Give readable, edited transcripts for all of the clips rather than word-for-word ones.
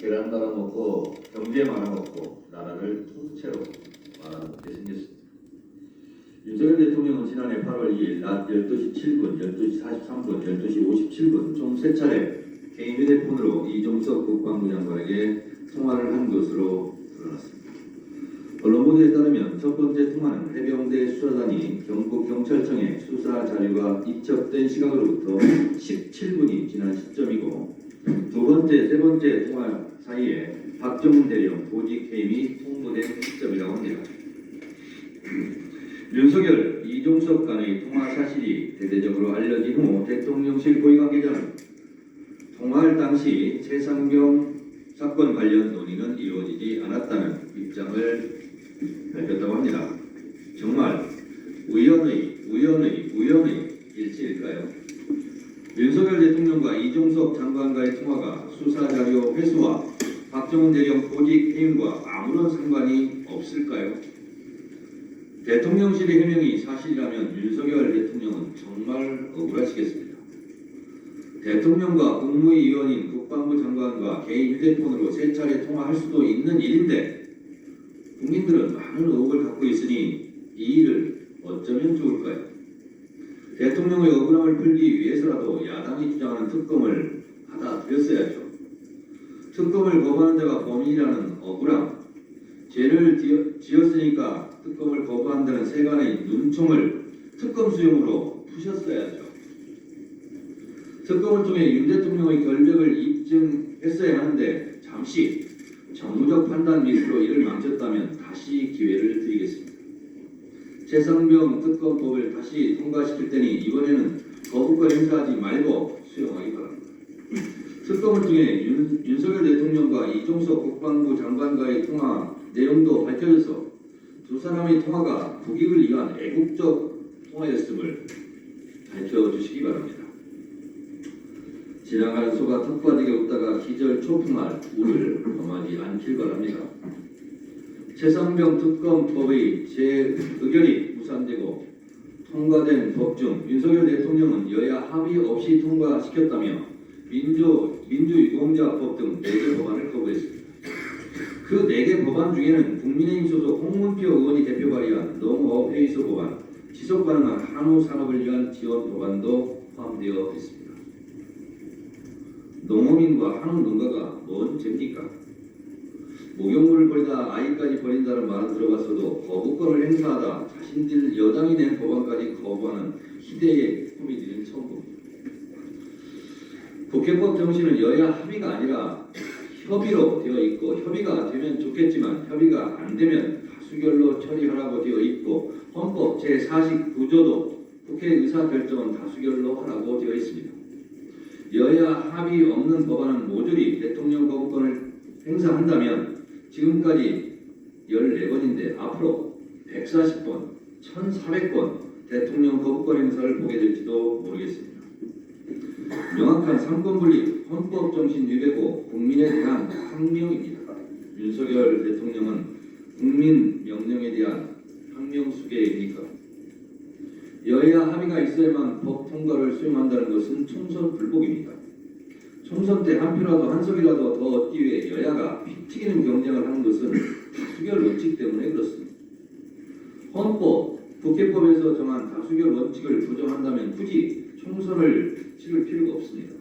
계란 말아먹고 경제 말아먹고 나라를 통째로 말아먹게 생겼습니다. 윤석열 대통령은 지난해 8월 2일 낮 12시 7분, 12시 43분, 12시 57분 총 3차례 개인 휴대폰으로 이종석 국방부 장관에게 통화를 한 것으로 드러났습니다. 언론 보도에 따르면 첫 번째 통화는 해병대 수사단이 경북경찰청에 수사 자료가 입적된 시각으로부터 17분이 지난 시점이고 두 번째, 세 번째 통화 사이에 박정훈 대령 보직 해임이 통보된 시점이라고 합니다. 윤석열, 이종석 간의 통화 사실이 대대적으로 알려진 후 대통령실 고위 관계자는 통화할 당시 최상병 사건 관련 논의는 이루어지지 않았다는 입장을 밝혔다고 합니다. 정말 우연의 일치일까요? 윤석열 대통령과 이종석 장관과의 통화가 수사자료 회수와 박정훈 대령 보직 해임과 아무런 상관이 없을까요? 대통령실의 해명이 사실이라면 윤석열 대통령은 정말 억울하시겠습니다. 대통령과 국무위원인 국방부 장관과 개인 휴대폰으로 3차례 통화할 수도 있는 일인데 국민들은 많은 의혹을 갖고 있으니 이 일을 어쩌면 좋을까요? 대통령의 억울함을 풀기 위해서라도 야당이 주장하는 특검을 받아들였어야죠. 특검을 거부하는 자가 범인이라는 억울함, 죄를 지었으니까 특검을 거부한다는 세간의 눈총을 특검 수용으로 푸셨어야죠. 특검을 통해 윤 대통령의 결백을 입증했어야 하는데 잠시 정무적 판단 미스로 이를 망쳤다면 다시 기회를 드리겠습니다. 최상병 특검법을 다시 통과시킬 테니 이번에는 거부권 행사하지 말고 수용하기 바랍니다. 특검을 통해 윤석열 대통령과 이종석 국방부 장관과의 통화 내용도 밝혀져서 두 사람의 통화가 국익을 위한 애국적 통화였음을 밝혀주시기 바랍니다. 지나가는 소가 턱받이게 웃다가 기절 초풍할 우를 범하지 않길 바랍니다. 최상병 특검법의 제 의견이 무산되고 통과된 법 중 윤석열 대통령은 여야 합의 없이 통과시켰다며 민주유공자법 등 4개 법안을 거부했습니다. 그 4개 법안 중에는 국민의힘 소속 홍문표 의원이 대표 발의한 농업회의소 법안, 지속가능한 한우 산업을 위한 지원 법안도 포함되어 있습니다. 농업인과 한우 농가가 뭔 죄입니까? 목욕물을 버리다 아이까지 버린다는 말은 들어봤어도 거부권을 행사하다 자신들 여당이 낸 법안까지 거부하는 희대의 코미디는 처음 봅니다. 국회법 정신은 여야 합의가 아니라 협의로 되어 있고 협의가 되면 좋겠지만 협의가 안 되면 다수결로 처리하라고 되어 있고 헌법 제49조도 국회 의사결정은 다수결로 하라고 되어 있습니다. 여야 합의 없는 법안은 모조리 대통령 거부권을 행사한다면 지금까지 14번인데 앞으로 140번, 1400번 대통령 거부권 행사를 보게 될지도 모르겠습니다. 명확한 삼권분립, 헌법 정신 위배고 국민에 대한 항명입니다. 윤석열 대통령은 국민 명령에 대한 항명수계입니까? 여야 합의가 있어야만 법 통과를 수용한다는 것은 총선 불복입니다. 총선 때 한 표라도 한 석이라도 더 얻기 위해 여야가 피 튀기는 경쟁을 하는 것은 다수결 원칙 때문에 그렇습니다. 헌법, 국회법에서 정한 다수결 원칙을 부정한다면 굳이 총선을 치를 필요가 없습니다.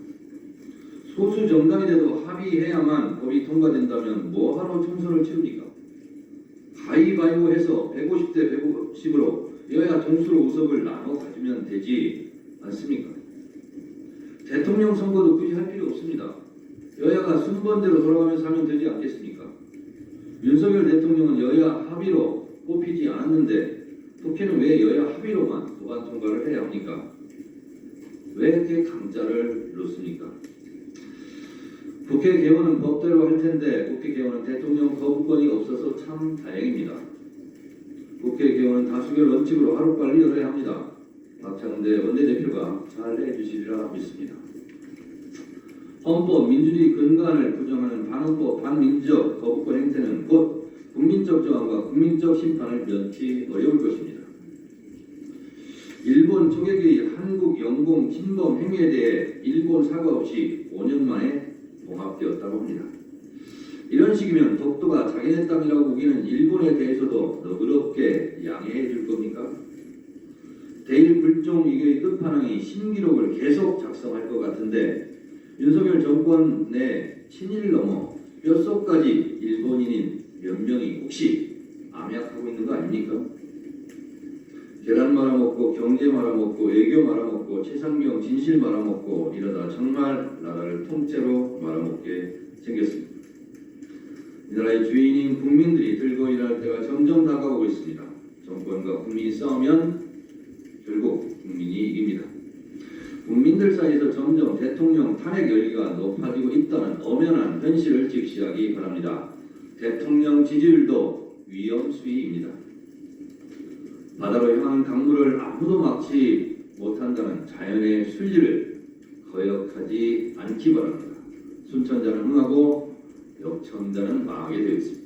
소수 정당이 돼도 합의해야만 법이 통과된다면 뭐하러 총선을 치릅니까? 가위바위보해서 150대 150으로 여야 동수로 의석을 나눠 가지면 되지 않습니까? 대통령 선거도 굳이 할 필요 없습니다. 여야가 순번대로 돌아가면서 하면 되지 않겠습니까? 윤석열 대통령은 여야 합의로 뽑히지 않았는데 국회는 왜 여야 합의로만 법안 통과를 해야 합니까? 왜 이렇게 강자를 놓습니까? 국회 개원은 법대로 할 텐데 국회 개원은 대통령 거부권이 없어서 참 다행입니다. 국회 개원은 다수결 원칙으로 하루빨리 열어야 합니다. 박찬대 원내대표가 잘 해주시리라 믿습니다. 헌법 민주주의 근간을 부정하는 반헌법 반민주적 거부권 행태는 곧 국민적 저항과 국민적 심판을 면치 어려울 것입니다. 일본 초계기의 한국 영공 침범 행위에 대해 일본 사과 없이 5년 만에 봉합되었다고 합니다. 이런 식이면 독도가 자기네 땅이라고 우기는 일본에 대해서도 너그럽게 양해해 줄 겁니까? 대일 불종 위기의 끝판왕이 신기록을 계속 작성할 것 같은데 윤석열 정권 내 친일 넘어 뼛속까지 일본인인 몇 명이 혹시 암약하고 있는 거 아닙니까? 계란 말아먹고 경제 말아먹고 외교 말아먹고 최상병 진실 말아먹고 이러다 정말 나라를 통째로 말아먹게 생겼습니다. 이 나라의 주인인 국민들이 들고 일할 때가 점점 다가오고 있습니다. 정권과 국민이 싸우면 결국 국민이 이깁니다. 국민들 사이에서 점점 대통령 탄핵 열기가 높아지고 있다는 엄연한 현실을 직시하기 바랍니다. 대통령 지지율도 위험수위입니다. 바다로 향하는 강물을 아무도 막지 못한다는 자연의 순리를 거역하지 않기 바랍니다. 순천자는 흥하고 역천자는 망하게 되어 있습니다.